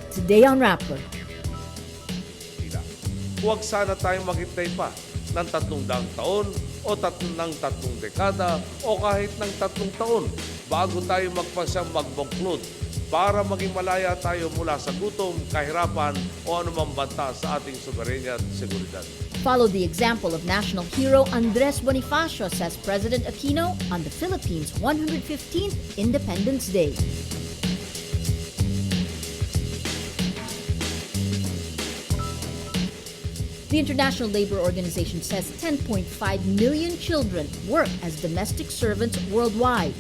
Today on Rappler. Huwag sana tayong maghintay pa ng 300 taon o ng 3 dekada o kahit ng 3 taon bago tayo magpasyang magbungklod para maging malaya tayo mula sa gutom, kahirapan o anumang banta sa ating soberenya at seguridad. Follow the example of national hero Andres Bonifacio, says President Aquino on the Philippines' 115th Independence Day. The International Labor Organization says 10.5 million children work as domestic servants worldwide.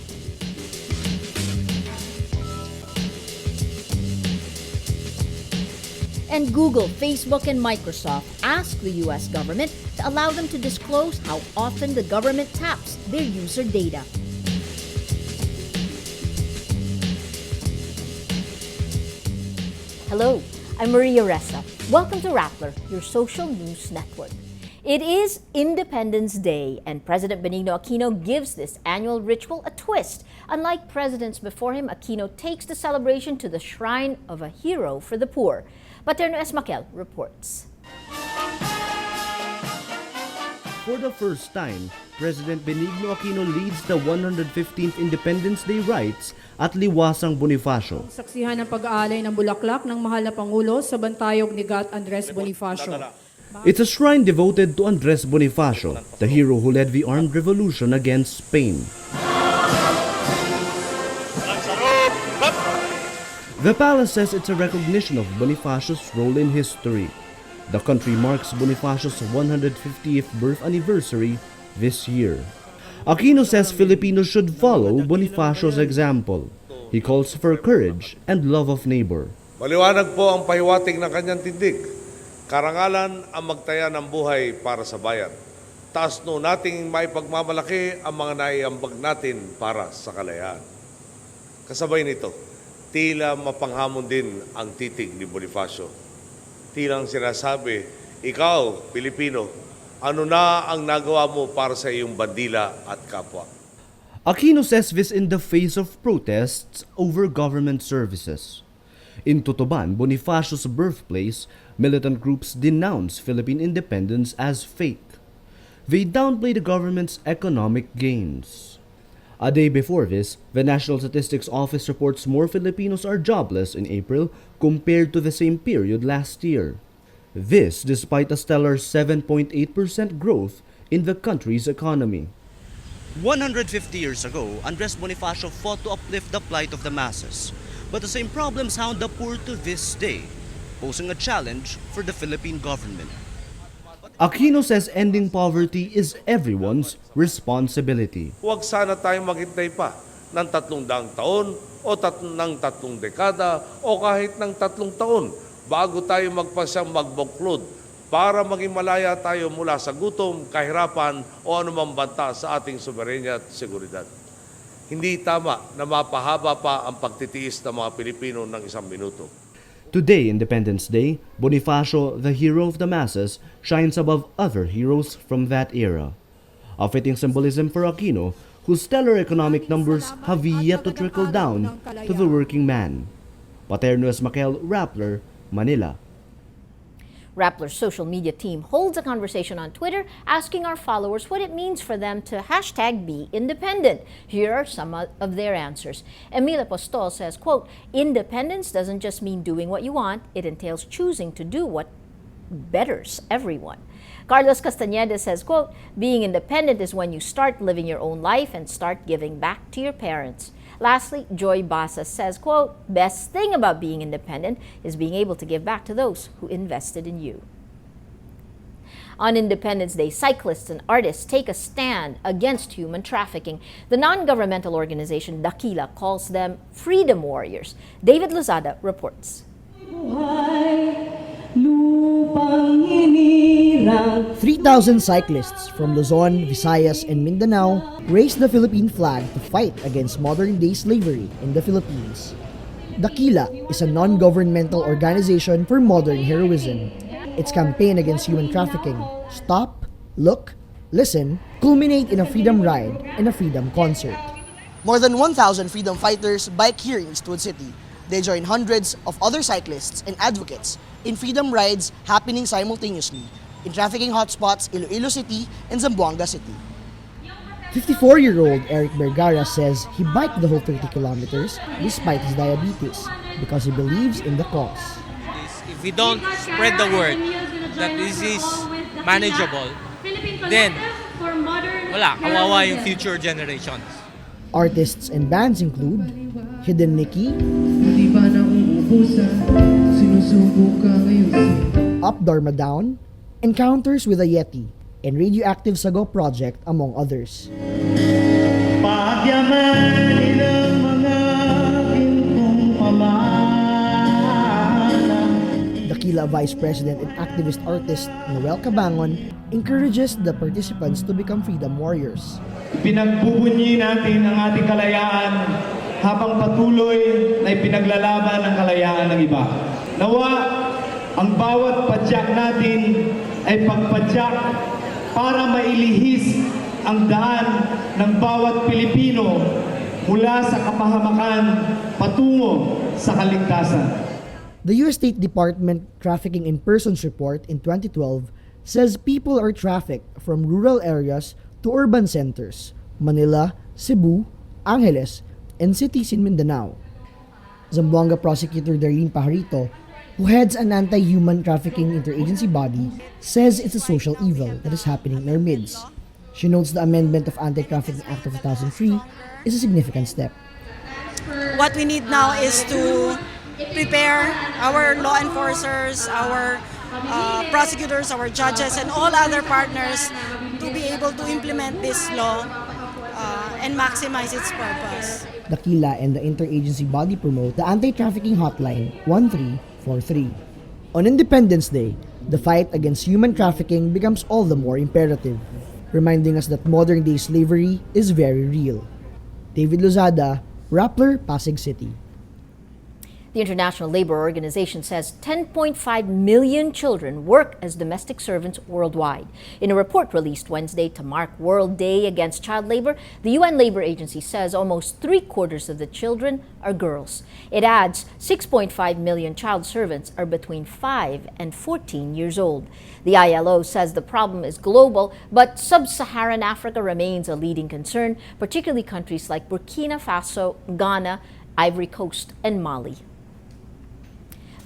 And Google, Facebook, and Microsoft ask the U.S. government to allow them to disclose how often the government taps their user data. Hello, I'm Maria Ressa. Welcome to Rappler, your social news network. It is Independence Day, and President Benigno Aquino gives this annual ritual a twist. Unlike presidents before him, Aquino takes the celebration to the shrine of a hero for the poor. Paterno Esmaquel reports. For the first time, President Benigno Aquino leads the 115th Independence Day rites at Liwasang Bonifacio. Saksihan ng pag-aalay ng bulaklak ng mahal na Pangulo sa bantayog ni Gat Andres Bonifacio. It's a shrine devoted to Andres Bonifacio, the hero who led the armed revolution against Spain. The palace says it's a recognition of Bonifacio's role in history. The country marks Bonifacio's 150th birth anniversary this year. Aquino says Filipinos should follow Bonifacio's example. He calls for courage and love of neighbor. Maliwanag po ang pahiwatig ng kanyang tindig. Karangalan ang magtaya ng buhay para sa bayan. Taas no nating maipagmamalaki ang mga naiambag natin para sa kalayaan. Kasabay nito, tila mapanghamon din ang titig ni Bonifacio. Tilang sinasabi, ikaw, Pilipino, ano na ang nagawa mo para sa iyong bandila at kapwa? Aquino says this in the face of protests over government services. In Tutuban, Bonifacio's birthplace, militant groups denounce Philippine independence as fake. They downplay the government's economic gains. A day before this, the National Statistics Office reports more Filipinos are jobless in April compared to the same period last year. This despite a stellar 7.8% growth in the country's economy. 150 years ago, Andres Bonifacio fought to uplift the plight of the masses. But the same problems hound the poor to this day, posing a challenge for the Philippine government. Aquino says ending poverty is everyone's responsibility. Huwag sana tayong maghintay pa ng 300 taon o ng 3 dekada o kahit ng 3 taon bago tayo magpasyang magbungklod para maging malaya tayo mula sa gutom, kahirapan o anumang banta sa ating soberenya at seguridad. Hindi tama na mapahaba pa ang pagtitiis ng mga Pilipino ng 1 minuto. Today, Independence Day, Bonifacio, the hero of the masses, shines above other heroes from that era. A fitting symbolism for Aquino, whose stellar economic numbers have yet to trickle down to the working man. Paterno Esmaquel, Rappler, Manila. Rappler's social media team holds a conversation on Twitter asking our followers what it means for them to #BeIndependent. Here are some of their answers. Emil Apostol says, quote, independence doesn't just mean doing what you want, it entails choosing to do what betters everyone. Carlos Castañeda says, quote, being independent is when you start living your own life and start giving back to your parents. Lastly, Joy Basa says, quote, best thing about being independent is being able to give back to those who invested in you. On Independence Day, cyclists and artists take a stand against human trafficking. The non-governmental organization Dakila calls them freedom warriors. David Lozada reports. 3,000 cyclists from Luzon, Visayas, and Mindanao raised the Philippine flag to fight against modern-day slavery in the Philippines. Dakila is a non-governmental organization for modern heroism. Its campaign against human trafficking, Stop, Look, Listen, culminate in a freedom ride and a freedom concert. More than 1,000 freedom fighters bike here in Eastwood City. They join hundreds of other cyclists and advocates in freedom rides happening simultaneously in trafficking hotspots Iloilo City and Zamboanga City. 54-year-old Eric Vergara says he biked the whole 30 kilometers despite his diabetes because he believes in the cause. If we don't spread the word that this is manageable, then wala, kawawa yung future generations. Artists and bands include Hidden Nicky, Up Dharma Down, Encounters with a Yeti, and Radioactive Sago Project, among others. Dakila Vice President and activist artist Noel Cabangon encourages the participants to become freedom warriors. Pinagbubunyi natin ang ating kalayaan habang patuloy na ipinaglalaban ang kalayaan ng iba. Nawa, ang bawat padyak natin ay pagpadyak para mailihis ang daan ng bawat Pilipino mula sa kapahamakan patungo sa kaligtasan. The U.S. State Department Trafficking in Persons report in 2012 says people are trafficked from rural areas to urban centers, Manila, Cebu, Angeles, and cities in Mindanao. Zamboanga prosecutor Darlene Pajarito, who heads an anti-human trafficking interagency body, says it's a social evil that is happening in our midst. She notes the amendment of Anti-Trafficking Act of 2003 is a significant step. What we need now is to prepare our law enforcers, our prosecutors, our judges, and all other partners to be able to implement this law and maximize its purpose. Dakila and the interagency body promote the anti-trafficking hotline 1343. On Independence Day, the fight against human trafficking becomes all the more imperative, reminding us that modern-day slavery is very real. David Lozada, Rappler, Pasig City. The International Labor Organization says 10.5 million children work as domestic servants worldwide. In a report released Wednesday to mark World Day Against Child Labor, the UN Labor Agency says almost 3/4 of the children are girls. It adds 6.5 million child servants are between 5 and 14 years old. The ILO says the problem is global, but sub-Saharan Africa remains a leading concern, particularly countries like Burkina Faso, Ghana, Ivory Coast, and Mali.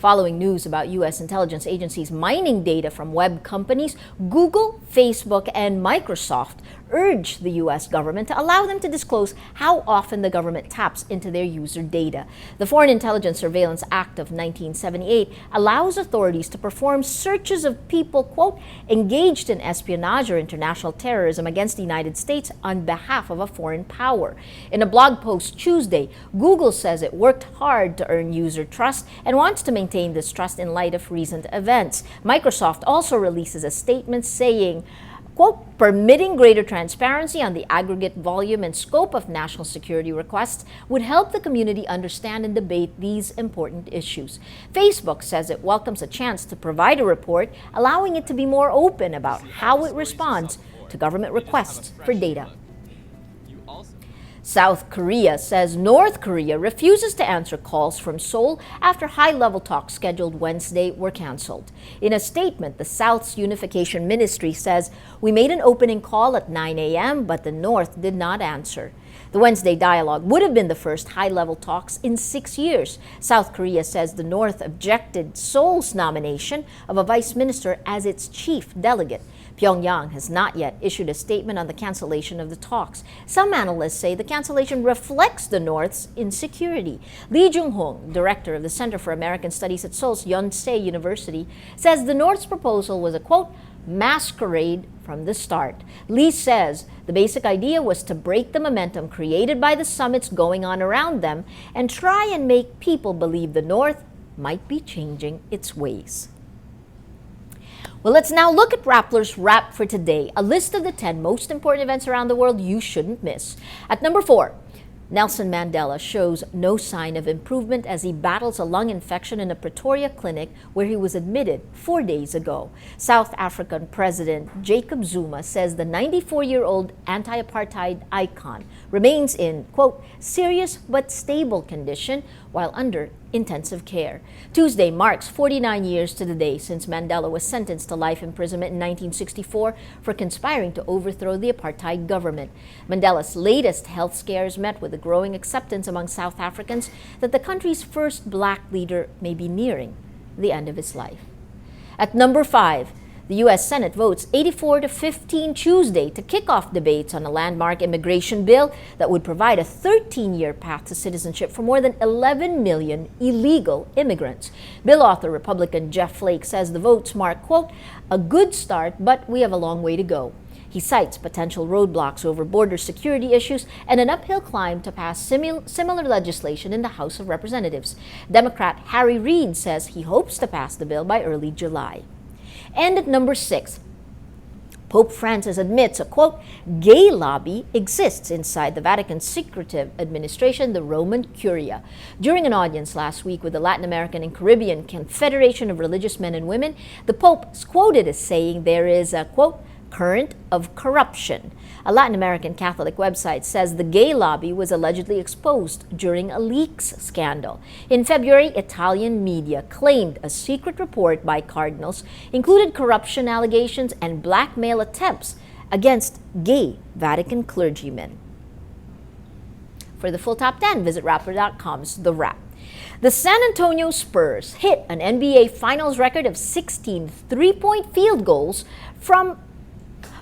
Following news about U.S. intelligence agencies mining data from web companies, Google, Facebook, and Microsoft urged the U.S. government to allow them to disclose how often the government taps into their user data. The Foreign Intelligence Surveillance Act of 1978 allows authorities to perform searches of people, quote, engaged in espionage or international terrorism against the United States on behalf of a foreign power. In a blog post Tuesday, Google says it worked hard to earn user trust and wants to maintain this trust in light of recent events. Microsoft also releases a statement saying, quote, permitting greater transparency on the aggregate volume and scope of national security requests would help the community understand and debate these important issues. Facebook says it welcomes a chance to provide a report, allowing it to be more open about how it responds to government requests for data. South Korea says North Korea refuses to answer calls from Seoul after high-level talks scheduled Wednesday were canceled. In a statement, the South's Unification Ministry says, "We made an opening call at 9 a.m., but the North did not answer." The Wednesday dialogue would have been the first high-level talks in 6 years. South Korea says the North objected Seoul's nomination of a vice minister as its chief delegate. Pyongyang has not yet issued a statement on the cancellation of the talks. Some analysts say the cancellation reflects the North's insecurity. Lee Jung-hong, director of the Center for American Studies at Seoul's Yonsei University, says the North's proposal was a, quote, masquerade from the start. Lee says the basic idea was to break the momentum created by the summits going on around them and try and make people believe the North might be changing its ways. Well, let's now look at Rappler's Wrap for today, a list of the 10 most important events around the world you shouldn't miss. At number 4, Nelson Mandela shows no sign of improvement as he battles a lung infection in a Pretoria clinic where he was admitted 4 days ago. South African President Jacob Zuma says the 94-year-old anti-apartheid icon remains in, quote, serious but stable condition while under intensive care. Tuesday marks 49 years to the day since Mandela was sentenced to life imprisonment in 1964 for conspiring to overthrow the apartheid government. Mandela's latest health scares met with a growing acceptance among South Africans that the country's first black leader may be nearing the end of his life. At number 5, the U.S. Senate votes 84-15 Tuesday to kick off debates on a landmark immigration bill that would provide a 13-year path to citizenship for more than 11 million illegal immigrants. Bill author Republican Jeff Flake says the votes mark, quote, a good start, but we have a long way to go. He cites potential roadblocks over border security issues and an uphill climb to pass similar legislation in the House of Representatives. Democrat Harry Reid says he hopes to pass the bill by early July. And at number 6, Pope Francis admits a, quote, gay lobby exists inside the Vatican's secretive administration, the Roman Curia. During an audience last week with the Latin American and Caribbean Confederation of Religious Men and Women, the Pope is quoted as saying there is a, quote, current of corruption. A Latin American Catholic website says the gay lobby was allegedly exposed during a leaks scandal. In February, Italian media claimed a secret report by cardinals included corruption allegations and blackmail attempts against gay Vatican clergymen. For the full top 10, visit Rappler.com's The Wrap. The San Antonio Spurs hit an NBA Finals record of 16 three-point field goals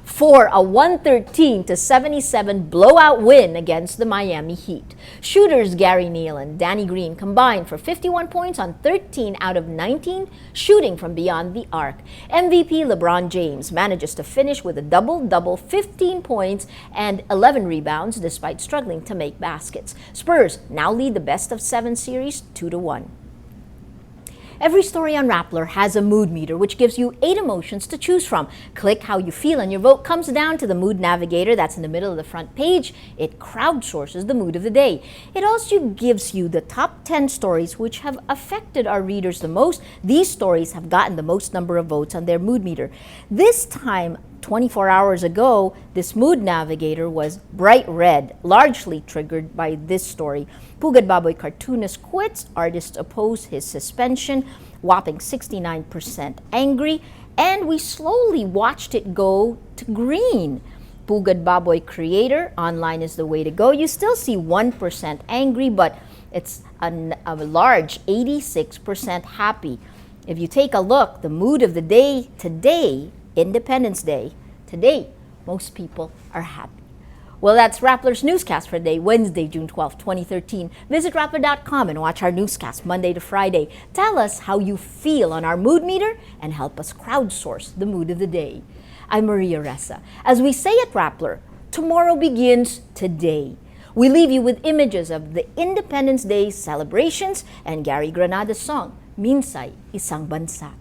for a 113-77 blowout win against the Miami Heat. Shooters Gary Neal and Danny Green combined for 51 points on 13 out of 19 shooting from beyond the arc. MVP LeBron James manages to finish with a double-double, 15 points and 11 rebounds despite struggling to make baskets. Spurs now lead the best-of-7 series 2-1. Every story on Rappler has a mood meter which gives you 8 emotions to choose from. Click how you feel and your vote comes down to the Mood Navigator that's in the middle of the front page. It crowdsources the mood of the day. It also gives you the top 10 stories which have affected our readers the most. These stories have gotten the most number of votes on their mood meter. This time, 24 hours ago, this Mood Navigator was bright red, largely triggered by this story. Pugad Baboy cartoonist quits, artists oppose his suspension, whopping 69% angry, and we slowly watched it go to green. Pugad Baboy creator, online is the way to go. You still see 1% angry, but it's a large 86% happy. If you take a look, the mood of the day today, Independence Day, today, most people are happy. Well, that's Rappler's Newscast for today, Wednesday, June 12, 2013. Visit Rappler.com and watch our newscast Monday to Friday. Tell us how you feel on our mood meter and help us crowdsource the mood of the day. I'm Maria Ressa. As we say at Rappler, tomorrow begins today. We leave you with images of the Independence Day celebrations and Gary Granada's song, Minsay, Isang Bansa.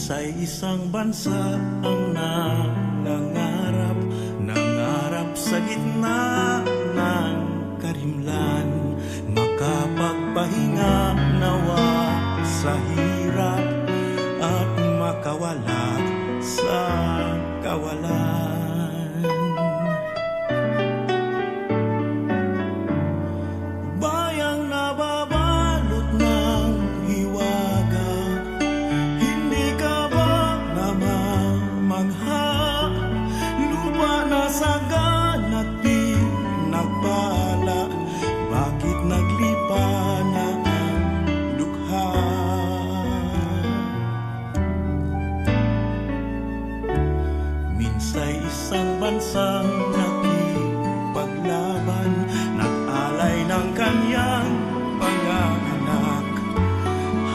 Sa isang bansa ang nangarap sa gitna ng karimlan, makapagpahinga nawa sa hirap at makawala sa kawalan. Bayang nababalot ng hiwaga, lupa na sagan at di nagpala, bakit naglipa na ang dukha? Minsay isang bansang nakipaglaban, nag-alay ng kanyang panganak,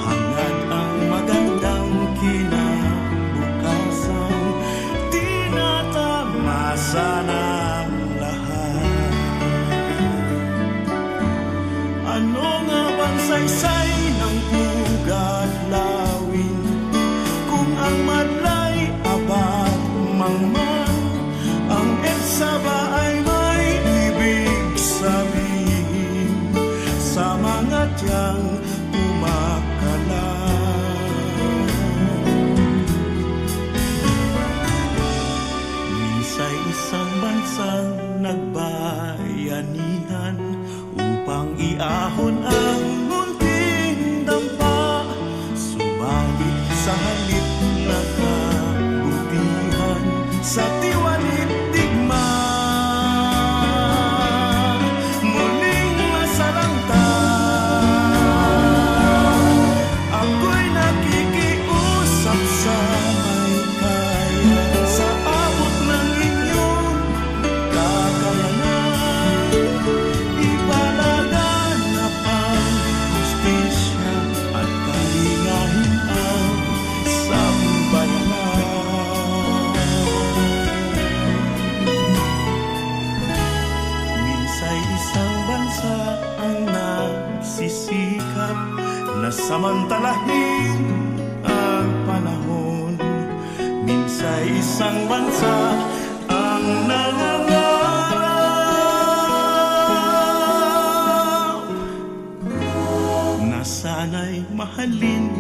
hangad ang magandang kinabukasan, tinatama sana ang lahat. Ano nga bang saysay ng pugat lawin, kung ang madlay abat mangman, ang EDSA ba ay may ibig sabihin sa mga tiyang umakalan? sikap na samantalahin ang panahon. Minsa'y isang bansa ang nangangarap na sana'y mahalin